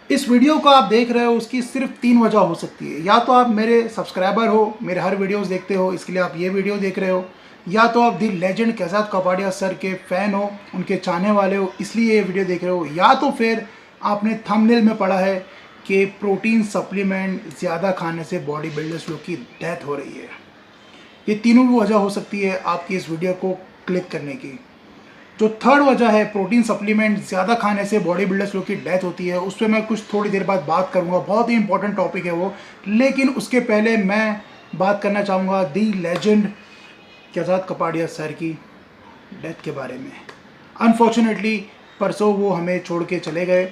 इस वीडियो को आप देख रहे हो उसकी सिर्फ 3 वजह हो सकती है। या तो आप मेरे सब्सक्राइबर हो, मेरे हर वीडियोस देखते हो, इसके लिए आप ये वीडियो देख रहे हो, या तो आप दी लेजेंड कैसात कपाड़िया सर के फ़ैन हो, उनके चाहने वाले हो, इसलिए ये वीडियो देख रहे हो, या तो फिर आपने थंबनेल में पढ़ा है कि प्रोटीन सप्लीमेंट ज़्यादा खाने से बॉडी बिल्डर्स लोग की डेथ हो रही है। ये तीनों वजह हो सकती है आपकी इस वीडियो को क्लिक करने की। जो थर्ड वजह है, प्रोटीन सप्लीमेंट ज़्यादा खाने से बॉडी बिल्डर्स लोग की डेथ होती है, उस पर मैं कुछ थोड़ी देर बाद बात करूंगा। बहुत ही इंपॉर्टेंट टॉपिक है वो। लेकिन उसके पहले मैं बात करना चाहूँगा दी लेजेंड कैसात कपाड़िया सर की डेथ के बारे में। अनफॉर्चुनेटली परसों वो हमें छोड़ के चले गए।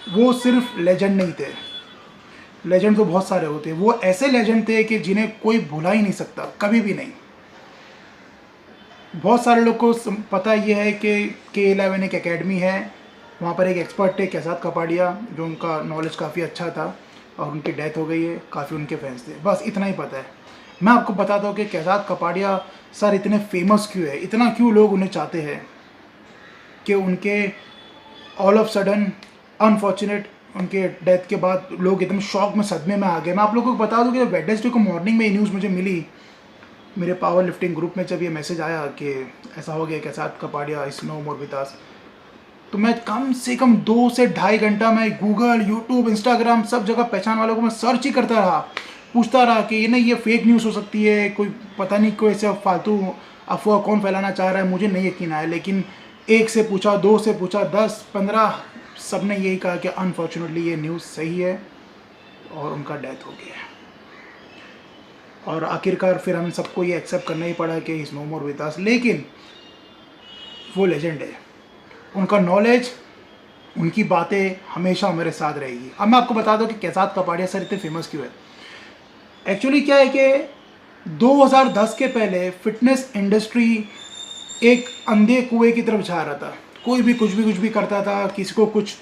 वो सिर्फ लेजेंड नहीं थे, लेजेंड तो बहुत सारे होते हैं, वो ऐसे लेजेंड थे कि जिन्हें कोई भुला ही नहीं सकता, कभी भी नहीं। बहुत सारे लोग को पता ये है कि K11 एक एकेडमी है, वहाँ पर एक एक्सपर्ट थे कैसात कपाड़िया, जो उनका नॉलेज काफ़ी अच्छा था और उनकी डेथ हो गई है। काफ़ी उनके फैंस थे, बस इतना ही पता है। मैं आपको बताता हूँ कि कैसात कपाड़िया सर इतने फेमस क्यों है, इतना क्यों लोग उन्हें चाहते हैं कि उनके ऑल ऑफ सडन अनफॉर्चुनेट उनके डेथ के बाद लोग एकदम शॉक में, सदमे में आ गए। मैं आप लोगों को बता दूँ कि वेडनेसडे को मॉर्निंग में ये न्यूज़ मुझे मिली, मेरे पावर लिफ्टिंग ग्रुप में जब ये मैसेज आया कि ऐसा हो गया कैसात Kapadia is no more with us, तो मैं कम से कम 2 से ढाई घंटा मैं गूगल, यूट्यूब, इंस्टाग्राम सब जगह पहचान वालों को मैं सर्च ही करता रहा, पूछता रहा कि ये नहीं, ये फेक न्यूज़ हो सकती है, कोई पता नहीं कोई ऐसे फालतू अफवाह कौन फैलाना चाह रहा है। मुझे नहीं यकीन आया, लेकिन 1 से पूछा, 2 से पूछा, 10, 15, सब ने यही कहा कि अनफॉर्चुनेटली ये न्यूज़ सही है और उनका डेथ हो गया है। और आखिरकार फिर हम सबको ये एक्सेप्ट करना ही पड़ा कि is no more with us. लेकिन वो लेजेंड है, उनका नॉलेज, उनकी बातें हमेशा हमारे साथ रहेगी। अब मैं आपको बता दूं कि कैसात कपाड़िया सर इतने फेमस क्यों है। एक्चुअली क्या है कि 2010 के पहले फिटनेस इंडस्ट्री एक अंधे कुएं की तरफ जा रहा था। कोई भी कुछ भी करता था, किसी को कुछ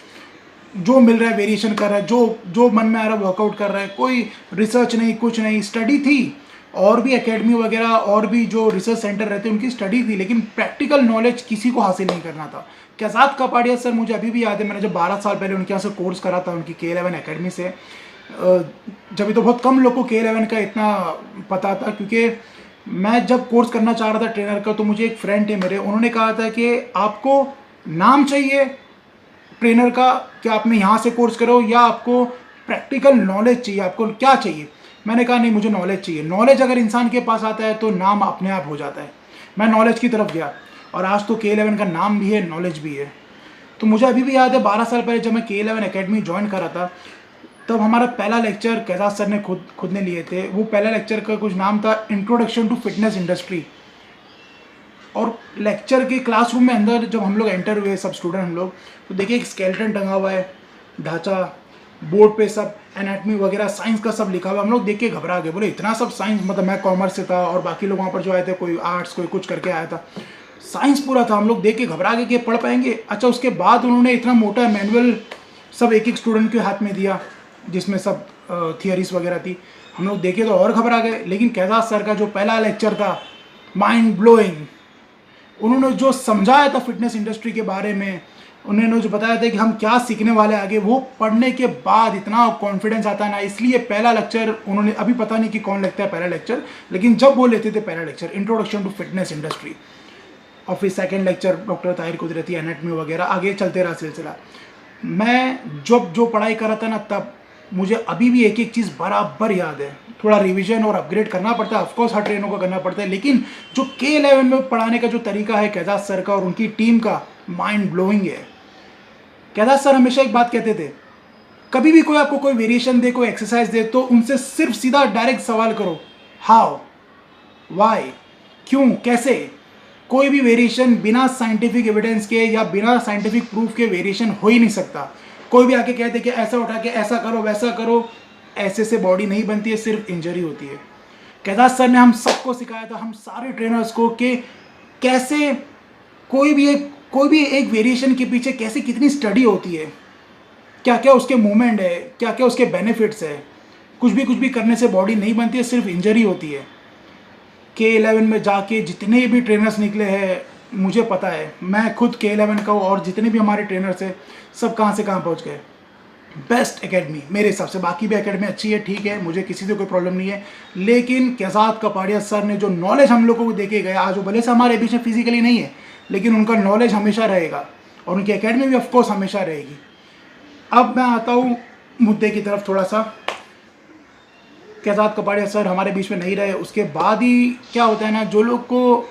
जो मिल रहा है वेरिएशन कर रहा है, जो मन में आ रहा है वर्कआउट कर रहा है। कोई रिसर्च नहीं, कुछ नहीं। स्टडी थी, और भी एकेडमी वगैरह और भी जो रिसर्च सेंटर रहते हैं उनकी स्टडी थी, लेकिन प्रैक्टिकल नॉलेज किसी को हासिल नहीं करना था। कैसात कपाड़िया सर मुझे अभी भी याद है, मैंने जब 12 साल पहले उनके यहाँ से कोर्स करा था, उनकी K11 एकेडमी से। जब तो बहुत कम लोग को K11 का इतना पता था, क्योंकि मैं जब कोर्स करना चाह रहा था ट्रेनर का, तो मुझे एक फ्रेंड थे मेरे, उन्होंने कहा था कि आपको नाम चाहिए ट्रेनर का कि आपने यहाँ से कोर्स करो, या आपको प्रैक्टिकल नॉलेज चाहिए, आपको क्या चाहिए। मैंने कहा नहीं, मुझे नॉलेज चाहिए। नॉलेज अगर इंसान के पास आता है तो नाम अपने आप हो जाता है। मैं नॉलेज की तरफ गया, और आज तो K11 का नाम भी है, नॉलेज भी है। तो मुझे अभी भी याद है 12 साल पहले जब मैं K11 एकेडमी ज्वाइन करा था, तब हमारा पहला लेक्चर कैसात सर ने खुद ने लिए थे। वो पहला लेक्चर का कुछ नाम था इंट्रोडक्शन टू फिटनेस इंडस्ट्री। और लेक्चर के क्लासरूम में अंदर जब हम लोग एंटर हुए, सब स्टूडेंट हम लोग, तो देखिए एक स्केलेटन टंगा हुआ है, ढांचा, बोर्ड पे सब एनाटमी वगैरह साइंस का सब लिखा हुआ। हम लोग देख के घबरा गए, बोले इतना सब साइंस, मतलब मैं कॉमर्स से था और बाकी लोग वहाँ पर जो आए थे, कोई आर्ट्स, कोई कुछ करके आया था, साइंस पूरा था। हम लोग देख के घबरा गए कि पढ़ पाएंगे। अच्छा, उसके बाद उन्होंने इतना मोटा मैनुअल सब एक स्टूडेंट के हाथ में दिया, जिसमें सब थियरीज वगैरह थी। हम लोग देखे तो और घबरा गए। लेकिन कैसात सर का जो पहला लेक्चर था, माइंड ब्लोइंग। उन्होंने जो समझाया था फिटनेस इंडस्ट्री के बारे में, उन्होंने जो बताया था कि हम क्या सीखने वाले आगे, वो पढ़ने के बाद इतना कॉन्फिडेंस आता है ना। इसलिए पहला लेक्चर उन्होंने, अभी पता नहीं कि कौन लगता है पहला लेक्चर, लेकिन जब वो लेते थे पहला lecture introduction to fitness industry, और फिर सेकेंड लेक्चर डॉक्टर ताहिर कुदरती, एनाटमी वगैरह, आगे चलते रहा सिलसिला। मैं जब जो पढ़ाई कर रहा था ना, तब मुझे अभी भी एक एक चीज़ बराबर याद है। थोड़ा रिवीजन और अपग्रेड करना पड़ता है, ऑफकोर्स हर ट्रेनरों को करना पड़ता है, लेकिन जो K11 में पढ़ाने का जो तरीका है कैसात सर का और उनकी टीम का, माइंड ब्लोइंग है। कैसात सर हमेशा एक बात कहते थे, कभी भी कोई आपको कोई वेरिएशन दे, कोई एक्सरसाइज दे, तो उनसे सिर्फ सीधा डायरेक्ट सवाल करो, हाउ, वाई, क्यों, कैसे। कोई भी वेरिएशन बिना साइंटिफिक एविडेंस के या बिना साइंटिफिक प्रूफ के वेरिएशन हो ही नहीं सकता। कोई भी आके कहते कि ऐसा उठा के ऐसा करो, वैसा करो, ऐसे से बॉडी नहीं बनती है, सिर्फ इंजरी होती है। कैसात सर ने हम सबको सिखाया था, हम सारे ट्रेनर्स को, कि कैसे कोई भी एक वेरिएशन के पीछे कैसे कितनी स्टडी होती है, क्या क्या उसके मूवमेंट है, क्या क्या उसके बेनिफिट्स है। कुछ भी करने से बॉडी नहीं बनती है, सिर्फ इंजरी होती है। K11 में जाके जितने भी ट्रेनर्स निकले हैं, मुझे पता है, मैं खुद K11 का हूँ, और जितने भी हमारे ट्रेनर्स हैं सब कहाँ से कहाँ पहुँच गए। बेस्ट एकेडमी मेरे हिसाब से। बाकी भी एकेडमी अच्छी है, ठीक है, मुझे किसी से कोई प्रॉब्लम नहीं है, लेकिन कैसात कपाड़िया सर ने जो नॉलेज हम लोगों को देके गए, आज वो भले से हमारे बीच में फिजिकली नहीं है, लेकिन उनका नॉलेज हमेशा रहेगा और उनकी एकेडमी भी ऑफकोर्स हमेशा रहेगी। अब मैं आता हूँ मुद्दे की तरफ थोड़ा सा। कैसात कपाड़िया सर हमारे बीच में नहीं रहे, उसके बाद ही क्या होता है ना, जो लोग को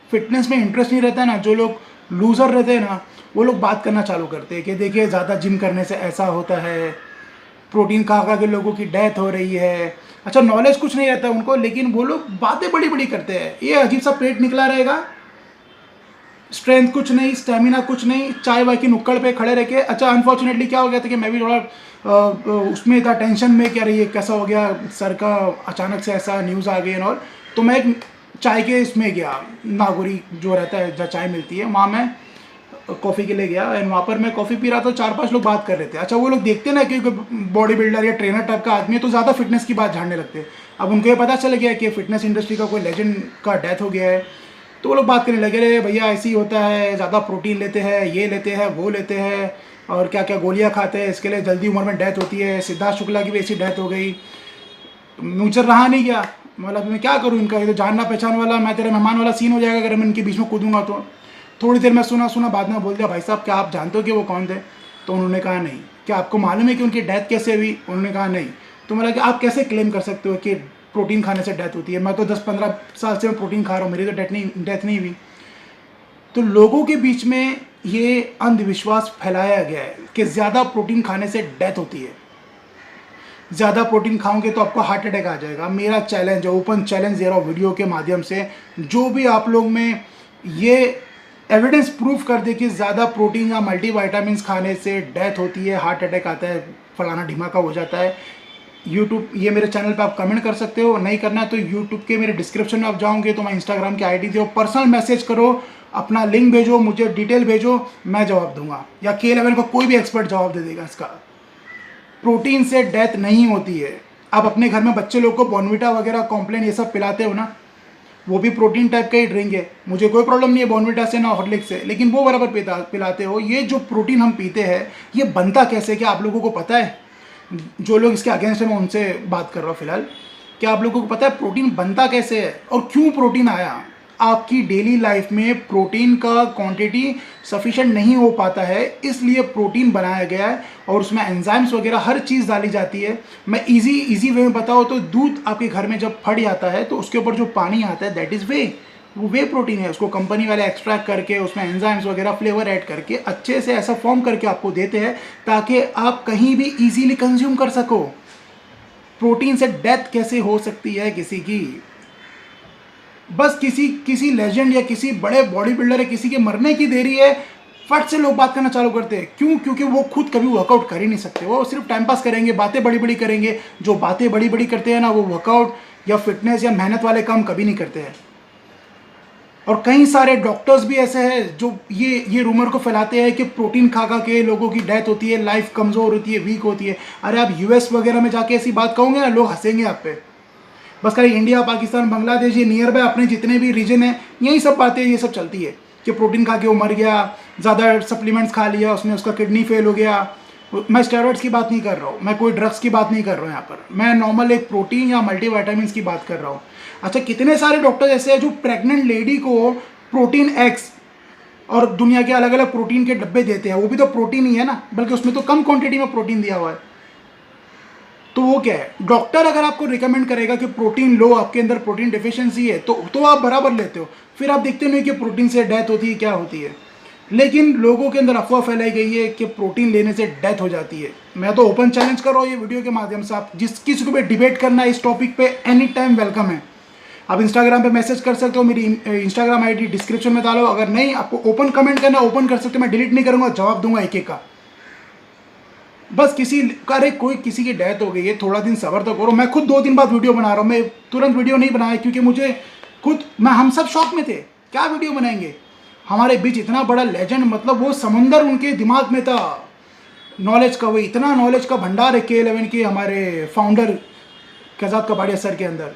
फिटनेस में इंटरेस्ट नहीं रहता है ना, जो लोग लूज़र रहते हैं ना, वो लोग बात करना चालू करते हैं कि देखिए ज़्यादा जिम करने से ऐसा होता है, प्रोटीन खा खा के लोगों की डेथ हो रही है। अच्छा, नॉलेज कुछ नहीं रहता है उनको, लेकिन वो लोग बातें बड़ी बड़ी करते हैं। ये अजीब सा पेट निकला रहेगा, स्ट्रेंथ कुछ नहीं, स्टेमिना कुछ नहीं, चाय वाय की नुक्कड़ पे खड़े रह के। अच्छा, अनफॉर्चुनेटली क्या हो गया था कि मैं भी थोड़ा उसमें था, टेंशन में, क्या रही है कैसा हो गया सर का, अचानक से ऐसा न्यूज़ आ गई और तो मैं एक चाय के इसमें गया, नागौरी जो रहता है जहाँ चाय मिलती है, वहाँ मैं कॉफ़ी के लिए गया एंड वहाँ पर मैं कॉफ़ी पी रहा था, 4-5 लोग बात कर रहे थे। अच्छा, वो लोग देखते ना कि बॉडी बिल्डर या ट्रेनर टाइप का आदमी है तो ज़्यादा फिटनेस की बात झाड़ने लगते हैं। अब उनको ये पता चल गया कि फिटनेस इंडस्ट्री का कोई लेजेंड का डेथ हो गया है, तो वो लोग बात करने लगे, अरे भैया ऐसे ही होता है, ज़्यादा प्रोटीन लेते हैं, ये लेते हैं, वो लेते हैं, और क्या क्या गोलियाँ खाते हैं, इसके लिए जल्दी उम्र में डेथ होती है। सिद्धार्थ शुक्ला की भी ऐसी डेथ हो गई। मुझे रहा नहीं गया, मतलब मैं क्या करूँ, इनका ये तो जानना पहचान वाला मैं तेरा मेहमान वाला सीन हो जाएगा अगर मैं इनके बीच में कूदूंगा तो। थोड़ी देर में सुना, बाद में बोल दिया, भाई साहब क्या आप जानते हो कि वो कौन थे? तो उन्होंने कहा नहीं। क्या आपको मालूम है कि उनकी डेथ कैसे हुई? उन्होंने कहा नहीं। तो मतलब कि आप कैसे क्लेम कर सकते हो कि प्रोटीन खाने से डेथ होती है? मैं तो 10-15 साल से मैं प्रोटीन खा रहा हूँ, मेरी तो डेथ नहीं हुई। तो लोगों के बीच में ये अंधविश्वास फैलाया गया है कि ज़्यादा प्रोटीन खाने से डेथ होती है, ज़्यादा प्रोटीन खाओगे तो आपको हार्ट अटैक आ जाएगा। मेरा चैलेंज है, ओपन चैलेंज दे रहा हूँ वीडियो के माध्यम से, जो भी आप लोग में ये एविडेंस प्रूफ कर दे कि ज़्यादा प्रोटीन या मल्टीविटामिन्स खाने से डेथ होती है, हार्ट अटैक आता है, फलाना ढिमाका हो जाता है, यूट्यूब ये मेरे चैनल पे आप कमेंट कर सकते हो। नहीं करना है तो यूट्यूब के मेरे डिस्क्रिप्शन में आप जाओगे तो मैं इंस्टाग्राम की आईडी दो, पर्सनल मैसेज करो, अपना लिंक भेजो, मुझे डिटेल भेजो, मैं जवाब दूंगा, या K11 का कोई भी एक्सपर्ट जवाब दे देगा इसका। प्रोटीन से डेथ नहीं होती है। आप अपने घर में बच्चे लोग को बॉर्नविटा वगैरह कॉम्प्लेन ये सब पिलाते हो ना, वो भी प्रोटीन टाइप का ही ड्रिंक है, मुझे कोई प्रॉब्लम नहीं है बॉर्नविटा से ना हॉर्लिक्स से, लेकिन वो बराबर पिलाते हो। ये जो प्रोटीन हम पीते हैं ये बनता कैसे, क्या आप लोगों को पता है? जो लोग इसके अगेंस्ट है मैं उनसे बात कर रहा हूँ फिलहाल। क्या आप लोगों को पता है प्रोटीन बनता कैसे है और क्यों प्रोटीन आया? आपकी डेली लाइफ में प्रोटीन का क्वांटिटी सफिशिएंट नहीं हो पाता है, इसलिए प्रोटीन बनाया गया है और उसमें एंजाइम्स वगैरह हर चीज़ डाली जाती है। मैं इजी वे में बताऊँ तो दूध आपके घर में जब फट जाता है तो उसके ऊपर जो पानी आता है दैट इज़ वे, वो वे प्रोटीन है। उसको कंपनी वाले एक्सट्रैक्ट करके उसमें एंजाइम्स वगैरह फ्लेवर ऐड करके अच्छे से ऐसा फॉर्म करके आपको देते हैं ताकि आप कहीं भी इजीली कंज्यूम कर सको। प्रोटीन से डेथ कैसे हो सकती है किसी की? बस किसी लेजेंड या किसी बड़े बॉडी बिल्डर या किसी के मरने की देरी है, फट से लोग बात करना चालू करते हैं। क्यों? क्योंकि वो खुद कभी वर्कआउट कर ही नहीं सकते, वो सिर्फ टाइम पास करेंगे, बातें बड़ी बड़ी करेंगे। जो बातें बड़ी बड़ी करते हैं ना, वो वर्कआउट या फिटनेस या मेहनत वाले काम कभी नहीं करते हैं। और कई सारे डॉक्टर्स भी ऐसे हैं जो ये रूमर को फैलाते हैं कि प्रोटीन खा खा के लोगों की डेथ होती है, लाइफ कमज़ोर होती है, वीक होती है। अरे आप यूएस वगैरह में जाके ऐसी बात कहोगे ना, लोग हंसेंगे आप पे। बस खाली इंडिया, पाकिस्तान, बांग्लादेश, ये नियर बाय अपने जितने भी रीजन है, यही सब बातें ये सब चलती है कि प्रोटीन खा के वो मर गया, ज़्यादा सप्लीमेंट्स खा लिया उसने, उसका किडनी फेल हो गया। मैं स्टेरॉइड्स की बात नहीं कर रहा हूँ, मैं कोई ड्रग्स की बात नहीं कर रहा हूँ यहाँ पर, मैं नॉर्मल एक प्रोटीन या मल्टीविटामिन्स की बात कर रहा हूँ। अच्छा, कितने सारे डॉक्टर ऐसे हैं जो प्रेग्नेंट लेडी को प्रोटीन एक्स और दुनिया के अलग अलग प्रोटीन के डब्बे देते हैं, वो भी तो प्रोटीन ही है ना, बल्कि उसमें तो कम क्वांटिटी में प्रोटीन दिया हुआ है। तो वो क्या है, डॉक्टर अगर आपको रिकमेंड करेगा कि प्रोटीन लो, आपके अंदर प्रोटीन डिफिशियंसी है, तो आप बराबर लेते हो। फिर आप देखते नहीं कि प्रोटीन से डेथ होती है, क्या होती है। लेकिन लोगों के अंदर अफवाह फैलाई गई है कि प्रोटीन लेने से डेथ हो जाती है। मैं तो ओपन चैलेंज कर रहा हूँ ये वीडियो के माध्यम से, आप जिस किसी को भी डिबेट करना है इस टॉपिक पे, एनी टाइम वेलकम है। आप इंस्टाग्राम पे मैसेज कर सकते हो, मेरी इंस्टाग्राम आईडी डिस्क्रिप्शन में डालो। अगर नहीं आपको ओपन कमेंट करना, ओपन कर सकते हो, मैं डिलीट नहीं करूँगा, जवाब दूंगा एक एक का। बस कोई किसी की डेथ हो गई है, थोड़ा दिन सब्र तो करो। मैं खुद 2 दिन बाद वीडियो बना रहा हूँ, मैं तुरंत वीडियो नहीं बनाया क्योंकि मुझे खुद हम सब शौक में थे, क्या वीडियो बनाएंगे। हमारे बीच इतना बड़ा लेजेंड, मतलब वो समुंदर उनके दिमाग में था नॉलेज का, वो इतना नॉलेज का भंडार है K11 के हमारे फाउंडर कैसात कपाड़िया सर के अंदर।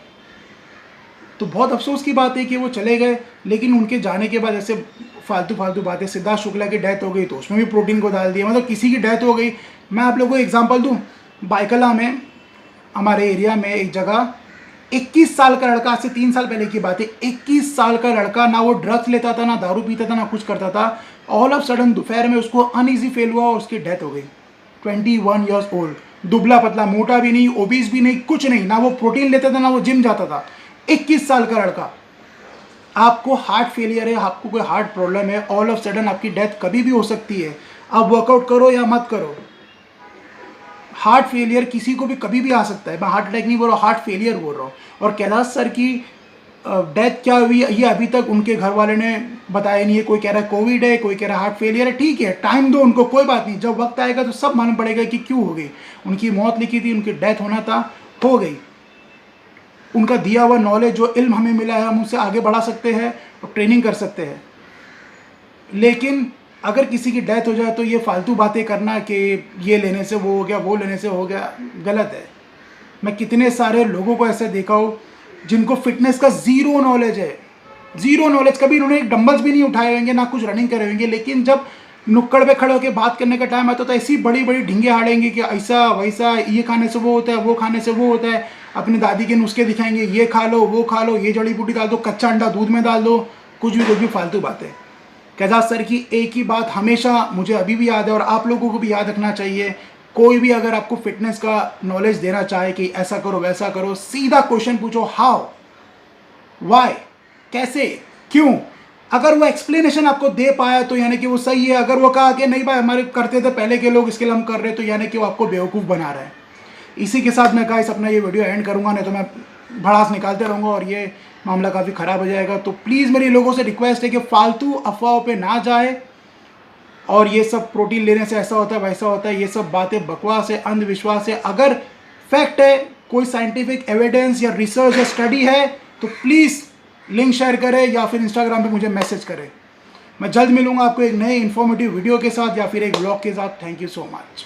तो बहुत अफसोस की बात है कि वो चले गए, लेकिन उनके जाने के बाद ऐसे फालतू बातें, सिद्धार्थ शुक्ला की डेथ हो गई तो उसमें भी प्रोटीन को डाल दिया, मतलब किसी की डेथ हो गई मैं आप लोगों को एग्जांपल दूं, बाइकला में हमारे एरिया में एक जगह 21 साल का लड़का, आज से 3 साल पहले की बात है, 21 साल का लड़का, ना वो ड्रग्स लेता था, ना दारू पीता था, ना कुछ करता था। ऑल ऑफ सडन दोपहर में उसको अनईजी फेल हुआ और उसकी डेथ हो गई। 21 ईयर्स ओल्ड, दुबला पतला, मोटा भी नहीं, ओबीस भी नहीं, कुछ नहीं, ना वो प्रोटीन लेता था, ना वो जिम जाता था। 21 साल का लड़का। आपको हार्ट फेलियर है, आपको कोई हार्ट प्रॉब्लम है, ऑल ऑफ सडन आपकी डेथ कभी भी हो सकती है। आप वर्कआउट करो या मत करो, हार्ट फेलियर किसी को भी कभी भी आ सकता है। मैं हार्ट अटैक नहीं बोल रहा हूँ, हार्ट फेलियर बोल रहा हूँ। और कैलाश सर की डेथ क्या हुई ये अभी तक उनके घर वाले ने बताया नहीं है। कोई कह रहा है कोविड है, कोई कह रहा है हार्ट फेलियर है। ठीक है, टाइम दो उनको, कोई बात नहीं, जब वक्त आएगा तो सब मालूम पड़ेगा कि क्यों हो गई। उनकी मौत लिखी थी, उनकी डेथ होना था, हो गई। उनका दिया हुआ नॉलेज, जो इल्म हमें मिला है, हम उससे आगे बढ़ा सकते हैं और ट्रेनिंग कर सकते हैं। लेकिन अगर किसी की डेथ हो जाए तो ये फालतू बातें करना कि ये लेने से वो हो गया, वो लेने से हो गया, गलत है। मैं कितने सारे लोगों को ऐसे देखा हो जिनको फिटनेस का ज़ीरो नॉलेज है, ज़ीरो नॉलेज, कभी उन्होंने एक डंबल्स भी नहीं उठाए होंगे, ना कुछ रनिंग करे होंगे, लेकिन जब नुक्कड़ पे खड़े होकर बात करने का टाइम आता तो ऐसी बड़ी बड़ी ढींगे हाड़ेंगे कि ऐसा वैसा, ये खाने से वो होता है, वो खाने से वो होता है। अपनी दादी के नुस्खे दिखाएंगे, ये खा लो, वो खा लो, ये जड़ी बूटी डाल दो, कच्चा अंडा दूध में डाल दो, कुछ भी फालतू बातें। कैलाश सर की एक ही बात हमेशा मुझे अभी भी याद है और आप लोगों को भी याद रखना चाहिए। कोई भी अगर आपको फिटनेस का नॉलेज देना चाहे कि ऐसा करो वैसा करो, सीधा क्वेश्चन पूछो, हाउ, वाई, कैसे, क्यों। अगर वो एक्सप्लेनेशन आपको दे पाया तो यानी कि वो सही है। अगर वो कहा कि नहीं भाई हमारे करते थे पहले के लोग, इसके लिए हम कर रहे हैं, तो यानी कि वो आपको बेवकूफ़ बना रहा है। इसी के साथ मैं गाइस अपना ये वीडियो एंड करूँगा, नहीं तो मैं भड़ास निकालते रहूँगा और ये मामला काफ़ी ख़राब हो जाएगा। तो प्लीज़ मेरी लोगों से रिक्वेस्ट है कि फालतू अफवाहों पे ना जाए और ये सब प्रोटीन लेने से ऐसा होता है वैसा होता है, ये सब बातें बकवास है, अंधविश्वास है। अगर फैक्ट है, कोई साइंटिफिक एविडेंस या रिसर्च या स्टडी है तो प्लीज़ लिंक शेयर करें या फिर इंस्टाग्राम पे मुझे मैसेज करें। मैं जल्द मिलूंगा आपको एक नए इन्फॉर्मेटिव वीडियो के साथ या फिर एक ब्लॉग के साथ। Thank you so much.